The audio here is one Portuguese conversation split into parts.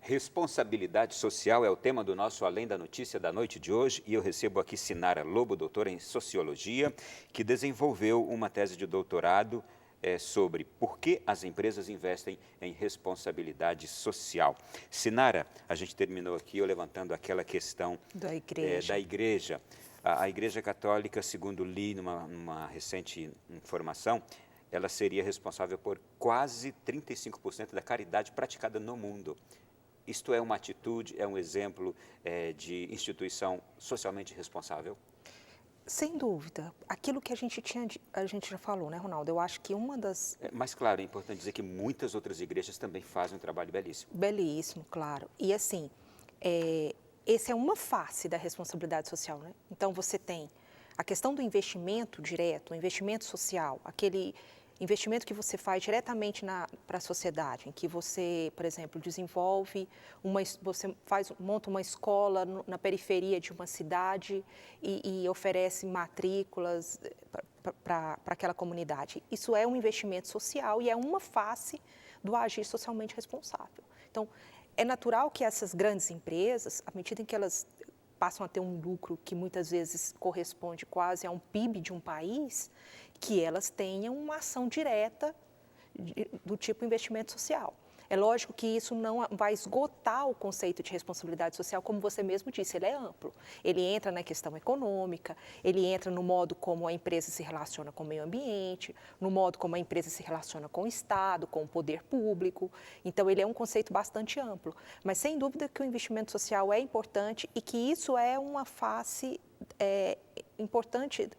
Responsabilidade social é o tema do nosso Além da Notícia da noite de hoje e eu recebo aqui Sinara Lobo, doutora em Sociologia, que desenvolveu uma tese de doutorado sobre por que as empresas investem em responsabilidade social. Sinara, a gente terminou aqui eu levantando aquela questão da igreja. A Igreja Católica, segundo li numa recente informação, ela seria responsável por quase 35% da caridade praticada no mundo. Isto é uma atitude, é um exemplo de instituição socialmente responsável? Sem dúvida. Aquilo que a gente já falou, né, Ronaldo? Eu acho que uma das... Mas, claro, é importante dizer que muitas outras igrejas também fazem um trabalho belíssimo. Belíssimo, claro. E assim, essa é uma face da responsabilidade social, né? Então, você tem a questão do investimento direto, o investimento social, aquele investimento que você faz diretamente para a sociedade, em que você, por exemplo, desenvolve, monta uma escola na periferia de uma cidade e oferece matrículas para aquela comunidade. Isso é um investimento social e é uma face do agir socialmente responsável. Então, é natural que essas grandes empresas, à medida em que elas passam a ter um lucro que muitas vezes corresponde quase a um PIB de um país, que elas tenham uma ação direta do tipo investimento social. É lógico que isso não vai esgotar o conceito de responsabilidade social, como você mesmo disse, ele é amplo. Ele entra na questão econômica, ele entra no modo como a empresa se relaciona com o meio ambiente, no modo como a empresa se relaciona com o Estado, com o poder público. Então, ele é um conceito bastante amplo. Mas, sem dúvida que o investimento social é importante e que isso é uma face importante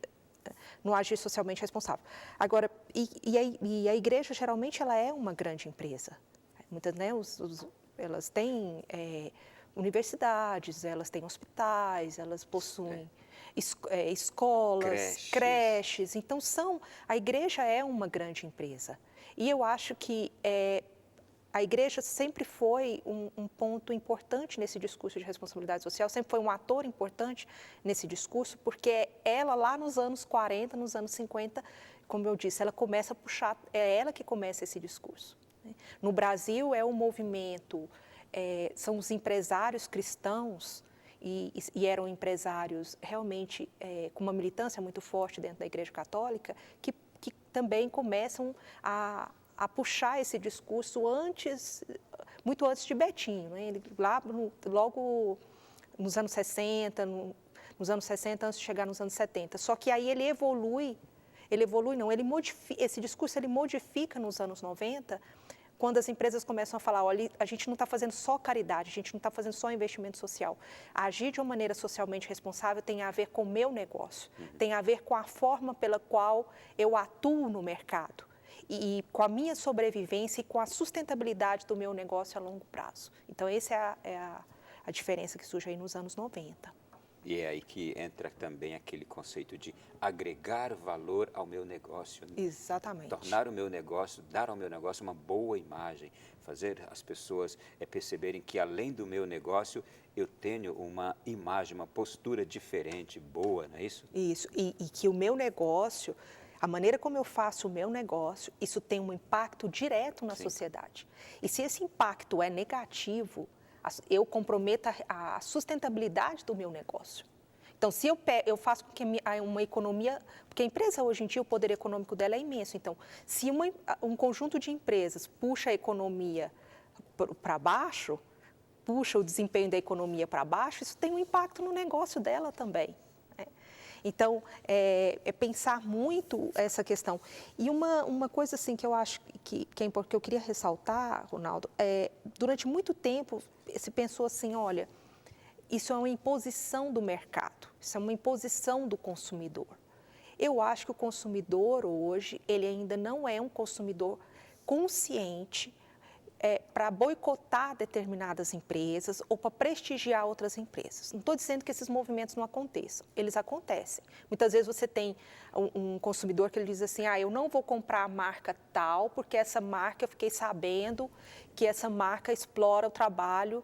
no agir socialmente responsável. Agora, e a igreja, geralmente, ela é uma grande empresa. Muitas, né, elas têm universidades, elas têm hospitais, elas possuem escolas, creches. Então, a igreja é uma grande empresa. E eu acho que a igreja sempre foi um ponto importante nesse discurso de responsabilidade social, sempre foi um ator importante nesse discurso, porque ela lá nos anos 40, nos anos 50, como eu disse, ela começa a puxar, é ela que começa esse discurso. No Brasil é um movimento, são os empresários cristãos, e eram empresários realmente com uma militância muito forte dentro da Igreja Católica, que também começam a puxar esse discurso muito antes de Betinho, né? Ele, logo nos anos 60, antes de chegar nos anos 70. Só que aí ele esse discurso ele modifica nos anos 90, quando as empresas começam a falar, olha, a gente não está fazendo só caridade, a gente não está fazendo só investimento social. Agir de uma maneira socialmente responsável tem a ver com o meu negócio, tem a ver com a forma pela qual eu atuo no mercado e com a minha sobrevivência e com a sustentabilidade do meu negócio a longo prazo. Então, essa é a diferença que surge aí nos anos 90. E é aí que entra também aquele conceito de agregar valor ao meu negócio. Exatamente. Tornar o meu negócio, dar ao meu negócio uma boa imagem, fazer as pessoas perceberem que além do meu negócio, eu tenho uma imagem, uma postura diferente, boa, não é isso? Isso, e que o meu negócio, a maneira como eu faço o meu negócio, isso tem um impacto direto na sociedade. E se esse impacto é negativo, eu comprometo a sustentabilidade do meu negócio. Então, se eu faço com que uma economia... Porque a empresa, hoje em dia, o poder econômico dela é imenso. Então, se um conjunto de empresas puxa a economia para baixo, puxa o desempenho da economia para baixo, isso tem um impacto no negócio dela também. Então, é pensar muito essa questão. E uma coisa assim que eu acho que é importante, que eu queria ressaltar, Ronaldo, durante muito tempo se pensou assim, olha, isso é uma imposição do mercado, isso é uma imposição do consumidor. Eu acho que o consumidor hoje, ele ainda não é um consumidor consciente para boicotar determinadas empresas ou para prestigiar outras empresas. Não estou dizendo que esses movimentos não aconteçam, eles acontecem. Muitas vezes você tem um consumidor que ele diz assim, eu não vou comprar a marca tal, porque essa marca, eu fiquei sabendo que essa marca explora o trabalho,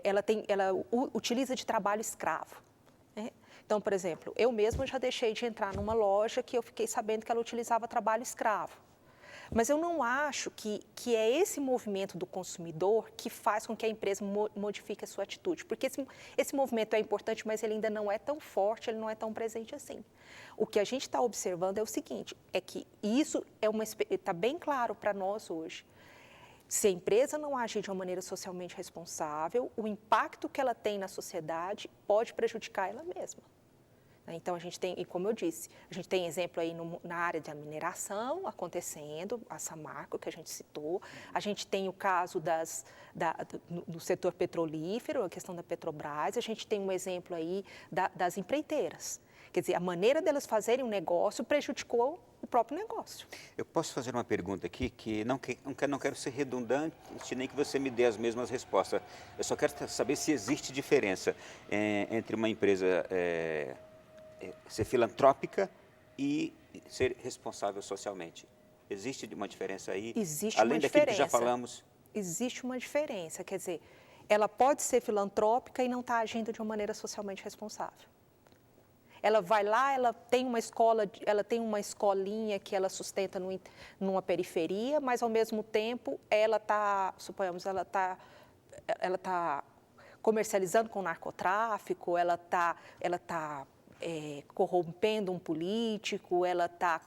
ela utiliza de trabalho escravo. Então, por exemplo, eu mesma já deixei de entrar numa loja que eu fiquei sabendo que ela utilizava trabalho escravo. Mas eu não acho que é esse movimento do consumidor que faz com que a empresa modifique a sua atitude. Porque esse movimento é importante, mas ele ainda não é tão forte, ele não é tão presente assim. O que a gente está observando é o seguinte, é que isso está bem claro para nós hoje. Se a empresa não agir de uma maneira socialmente responsável, o impacto que ela tem na sociedade pode prejudicar ela mesma. Então, a gente tem, e como eu disse, a gente tem exemplo aí na área da mineração acontecendo, a Samarco, que a gente citou, a gente tem o caso do setor petrolífero, a questão da Petrobras, a gente tem um exemplo aí das empreiteiras. Quer dizer, a maneira delas fazerem um negócio prejudicou o próprio negócio. Eu posso fazer uma pergunta aqui que não quero ser redundante, nem que você me dê as mesmas respostas. Eu só quero saber se existe diferença entre uma empresa ser filantrópica e ser responsável socialmente. Existe uma diferença aí? Existe além uma daquilo diferença. Que já falamos? Existe uma diferença, quer dizer, ela pode ser filantrópica e não está agindo de uma maneira socialmente responsável. Ela vai lá, ela tem uma escola, ela tem uma escolinha que ela sustenta numa periferia, mas ao mesmo tempo ela está, suponhamos, ela tá comercializando com narcotráfico, ela tá corrompendo um político, ela está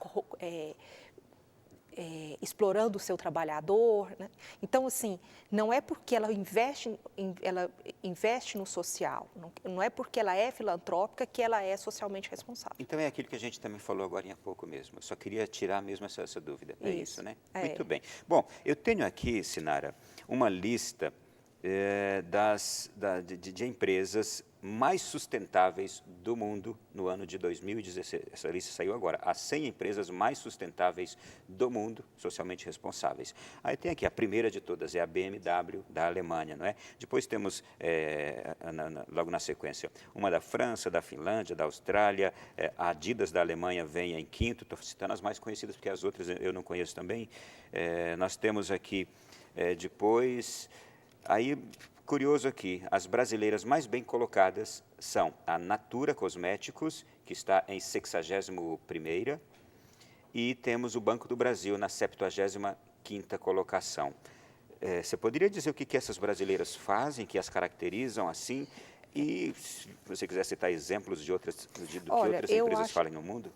explorando o seu trabalhador, né? Então, assim, não é porque ela investe no social, não é porque ela é filantrópica que ela é socialmente responsável. Então, é aquilo que a gente também falou agora há pouco mesmo. Eu só queria tirar mesmo essa dúvida. É isso, né? É. Muito bem. Bom, eu tenho aqui, Sinara, uma lista de empresas mais sustentáveis do mundo no ano de 2016. Essa lista saiu agora. As 100 empresas mais sustentáveis do mundo, socialmente responsáveis. Aí tem aqui, a primeira de todas é a BMW da Alemanha, não é? Depois temos, logo na sequência, uma da França, da Finlândia, da Austrália, a Adidas da Alemanha vem em quinto, estou citando as mais conhecidas, porque as outras eu não conheço também. Nós temos aqui, depois... Aí, curioso aqui, as brasileiras mais bem colocadas são a Natura Cosméticos, que está em 61ª, e temos o Banco do Brasil na 75ª colocação. Você poderia dizer o que essas brasileiras fazem, que as caracterizam assim? E, se você quiser citar exemplos do que outras empresas falem no mundo?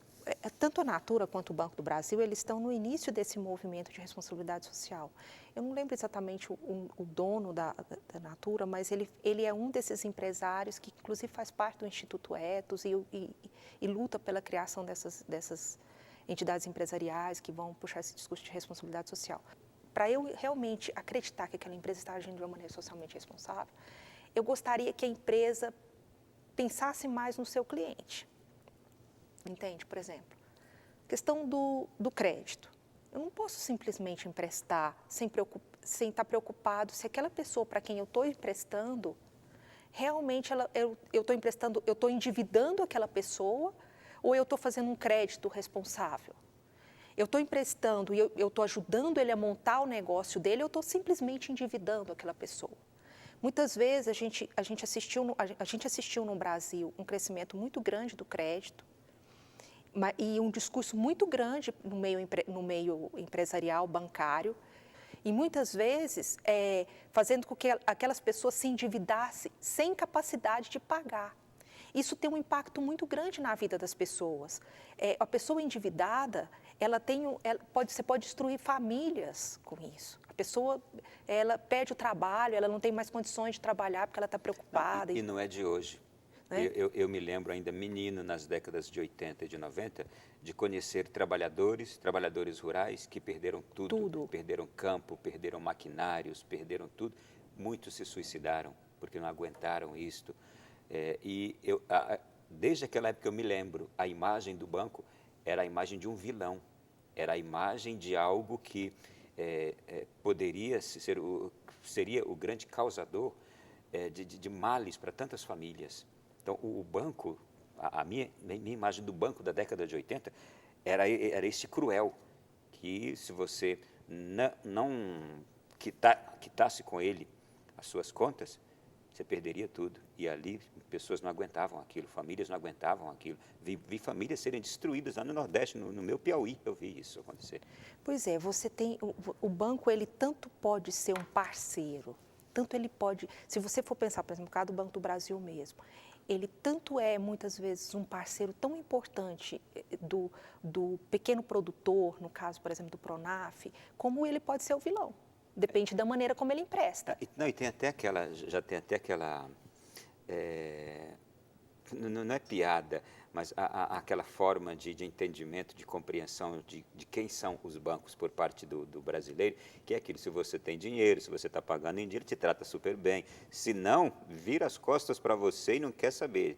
Tanto a Natura quanto o Banco do Brasil, eles estão no início desse movimento de responsabilidade social. Eu não lembro exatamente o dono da Natura, mas ele é um desses empresários que, inclusive, faz parte do Instituto Ethos e luta pela criação dessas entidades empresariais que vão puxar esse discurso de responsabilidade social. Para eu realmente acreditar que aquela empresa está agindo de uma maneira socialmente responsável, eu gostaria que a empresa pensasse mais no seu cliente. Entende? Por exemplo, questão do crédito. Eu não posso simplesmente emprestar sem estar preocupado se aquela pessoa para quem eu estou emprestando, realmente eu estou emprestando, eu estou endividando aquela pessoa ou eu estou fazendo um crédito responsável. Eu estou emprestando e eu estou ajudando ele a montar o negócio dele, eu estou simplesmente endividando aquela pessoa. Muitas vezes a gente assistiu no Brasil um crescimento muito grande do crédito, e um discurso muito grande no meio empresarial, bancário, e muitas vezes fazendo com que aquelas pessoas se endividassem sem capacidade de pagar. Isso tem um impacto muito grande na vida das pessoas. A pessoa endividada, você pode destruir famílias com isso. A pessoa, ela perde o trabalho, ela não tem mais condições de trabalhar porque ela está preocupada. E não é de hoje. Eu me lembro ainda menino, nas décadas de 80 e de 90, de conhecer trabalhadores rurais que perderam tudo. Perderam campo, perderam maquinários, perderam tudo. Muitos se suicidaram porque não aguentaram isto. Desde aquela época eu me lembro, a imagem do banco era a imagem de um vilão, era a imagem de algo que seria o grande causador de males para tantas famílias. Então, o banco, a minha imagem do banco da década de 80 era esse cruel, que se você não quitasse com ele as suas contas, você perderia tudo. E ali pessoas não aguentavam aquilo, famílias não aguentavam aquilo. Vi famílias serem destruídas lá no Nordeste, no meu Piauí, eu vi isso acontecer. Pois é, você tem o banco, ele tanto pode ser um parceiro, tanto ele pode, se você for pensar, por exemplo, no caso do Banco do Brasil mesmo, ele tanto é muitas vezes um parceiro tão importante do pequeno produtor, no caso, por exemplo, do Pronaf, como ele pode ser o vilão. Depende da maneira como ele empresta. Não, e tem até aquela, já tem até aquela, não é piada, mas aquela forma de entendimento, de compreensão de quem são os bancos por parte do brasileiro, que é aquilo, se você tem dinheiro, se você está pagando em dinheiro, te trata super bem. Se não, vira as costas para você e não quer saber.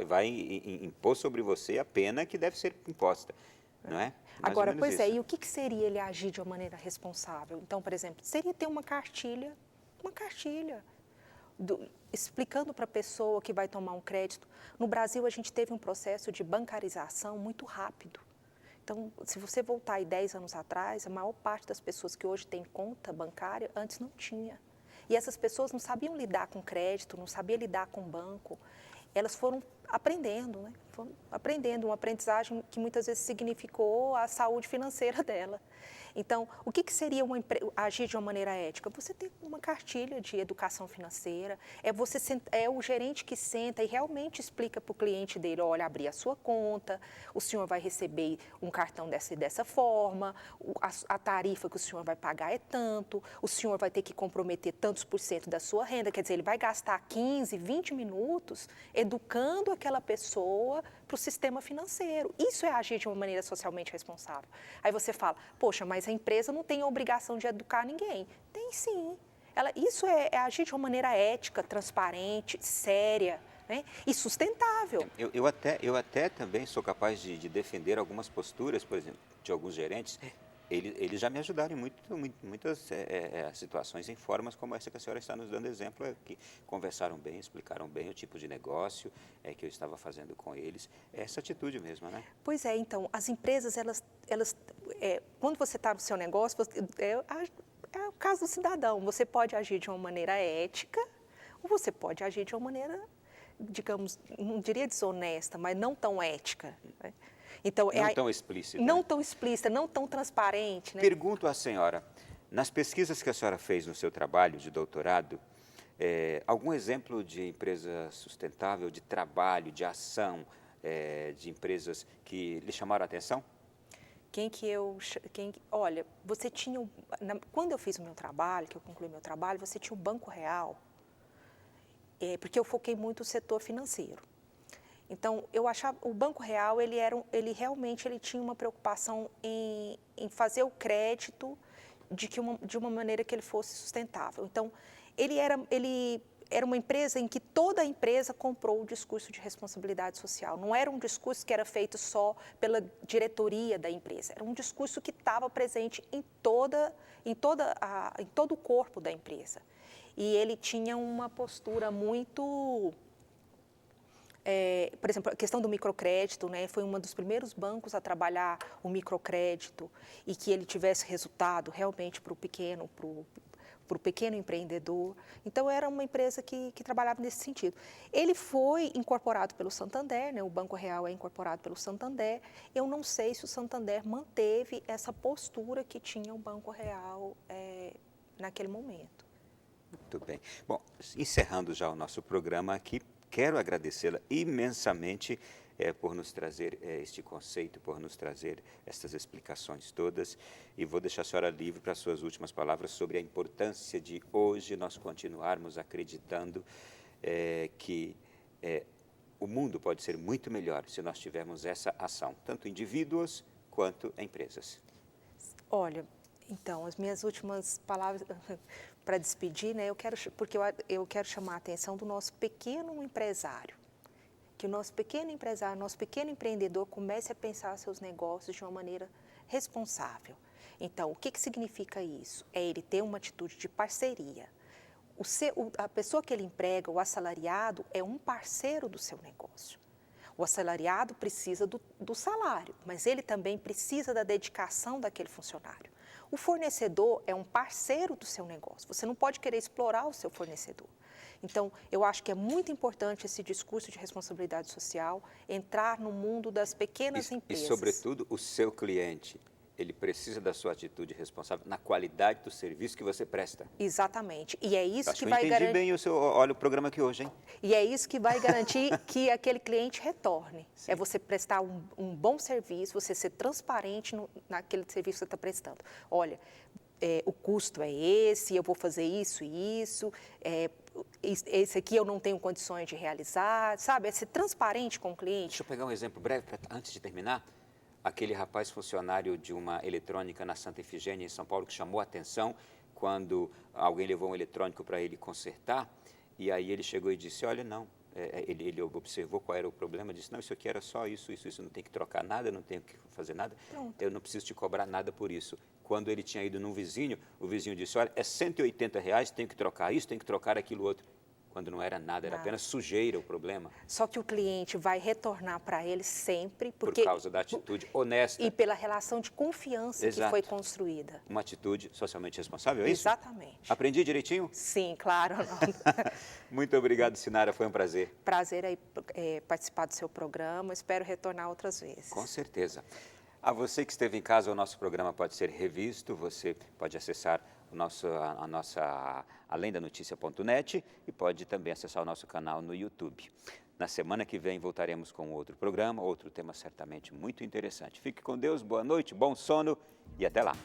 Vai impor sobre você a pena que deve ser imposta, não é? Agora, pois é, e o que seria ele agir de uma maneira responsável? Então, por exemplo, seria ter uma cartilha, explicando para a pessoa que vai tomar um crédito. No Brasil, a gente teve um processo de bancarização muito rápido. Então, se você voltar aí 10 anos atrás, a maior parte das pessoas que hoje tem conta bancária, antes não tinha. E essas pessoas não sabiam lidar com crédito, não sabiam lidar com banco. Elas foram aprendendo, né? Foram aprendendo, uma aprendizagem que muitas vezes significou a saúde financeira dela. Então, o que seria agir de uma maneira ética? Você ter uma cartilha de educação financeira, é o gerente que senta e realmente explica para o cliente dele, olha, abrir a sua conta, o senhor vai receber um cartão dessa e dessa forma, a tarifa que o senhor vai pagar é tanto, o senhor vai ter que comprometer tantos por cento da sua renda, quer dizer, ele vai gastar 15, 20 minutos educando aquela pessoa para o sistema financeiro. Isso é agir de uma maneira socialmente responsável. Aí você fala, poxa, mas a empresa não tem a obrigação de educar ninguém. Tem sim. Isso é agir de uma maneira ética, transparente, séria, né? E sustentável. Eu até também sou capaz de defender algumas posturas, por exemplo, de alguns gerentes. Eles já me ajudaram em muitas situações, em formas como essa que a senhora está nos dando exemplo, que conversaram bem, explicaram bem o tipo de negócio que eu estava fazendo com eles. É essa atitude mesmo, né? Pois é, então, as empresas, quando você está no seu negócio, é o caso do cidadão, você pode agir de uma maneira ética ou você pode agir de uma maneira, digamos, não diria desonesta, mas não tão ética, né? Então, não tão explícita. Não tão explícita, não tão transparente. Né? Pergunto à senhora, nas pesquisas que a senhora fez no seu trabalho de doutorado, algum exemplo de empresa sustentável, de trabalho, de ação, de empresas que lhe chamaram a atenção? Olha, você tinha, quando eu fiz o meu trabalho, que eu concluí meu trabalho, você tinha o Banco Real, porque eu foquei muito no setor financeiro. Então, eu achava, o Banco Real, ele realmente tinha uma preocupação em fazer o crédito de uma maneira que ele fosse sustentável. Então, ele era uma empresa em que toda a empresa comprou o discurso de responsabilidade social. Não era um discurso que era feito só pela diretoria da empresa, era um discurso que estava presente em todo o corpo da empresa. E ele tinha uma postura muito... por exemplo, a questão do microcrédito, né, foi um dos primeiros bancos a trabalhar o microcrédito e que ele tivesse resultado realmente para o pequeno empreendedor. Então, era uma empresa que trabalhava nesse sentido. Ele foi incorporado pelo Santander, né, o Banco Real é incorporado pelo Santander. Eu não sei se o Santander manteve essa postura que tinha o Banco Real naquele momento. Muito bem. Bom, encerrando já o nosso programa aqui, quero agradecê-la imensamente por nos trazer este conceito, por nos trazer estas explicações todas, e vou deixar a senhora livre para as suas últimas palavras sobre a importância de hoje nós continuarmos acreditando que o mundo pode ser muito melhor se nós tivermos essa ação, tanto indivíduos quanto empresas. Olha, então, as minhas últimas palavras para despedir, né, porque eu quero chamar a atenção do nosso pequeno empresário, que o nosso pequeno empresário, nosso pequeno empreendedor comece a pensar seus negócios de uma maneira responsável. Então, o que significa isso? É ele ter uma atitude de parceria. A pessoa que ele emprega, o assalariado, é um parceiro do seu negócio. O assalariado precisa do salário, mas ele também precisa da dedicação daquele funcionário. O fornecedor é um parceiro do seu negócio. Você não pode querer explorar o seu fornecedor. Então, eu acho que é muito importante esse discurso de responsabilidade social entrar no mundo das pequenas empresas. E, sobretudo, o seu cliente. Ele precisa da sua atitude responsável na qualidade do serviço que você presta. Exatamente. E é isso Acho que que vai eu entendi garantir. bem olha o programa aqui hoje, hein? E é isso que vai garantir que aquele cliente retorne. Sim. É você prestar um bom serviço, você ser transparente naquele serviço que você está prestando. Olha, o custo é esse, eu vou fazer isso e isso, esse aqui eu não tenho condições de realizar, sabe? É ser transparente com o cliente. Deixa eu pegar um exemplo breve antes de terminar. Aquele rapaz funcionário de uma eletrônica na Santa Efigênia, em São Paulo, que chamou a atenção quando alguém levou um eletrônico para ele consertar, e aí ele chegou e disse, olha, não, ele observou qual era o problema, disse, não, isso aqui era só isso, não tem que trocar nada, não tem que fazer nada, Pronto. eu não preciso te cobrar nada por isso. Quando ele tinha ido num vizinho, o vizinho disse, olha, é R$180, tenho que trocar isso, tenho que trocar aquilo outro. Quando não era nada, era apenas sujeira o problema. Só que o cliente vai retornar para ele sempre, Por causa da atitude honesta. E pela relação de confiança que foi construída. Uma atitude socialmente responsável, é isso? Exatamente. Aprendi direitinho? Sim, claro. Muito obrigado, Sinara, foi um prazer. Prazer aí participar do seu programa, espero retornar outras vezes. Com certeza. A você que esteve em casa, o nosso programa pode ser revisto, você pode acessar a nossa alendanoticia.net e pode também acessar o nosso canal no YouTube. Na semana que vem voltaremos com outro programa, outro tema certamente muito interessante. Fique com Deus, boa noite, bom sono e até lá.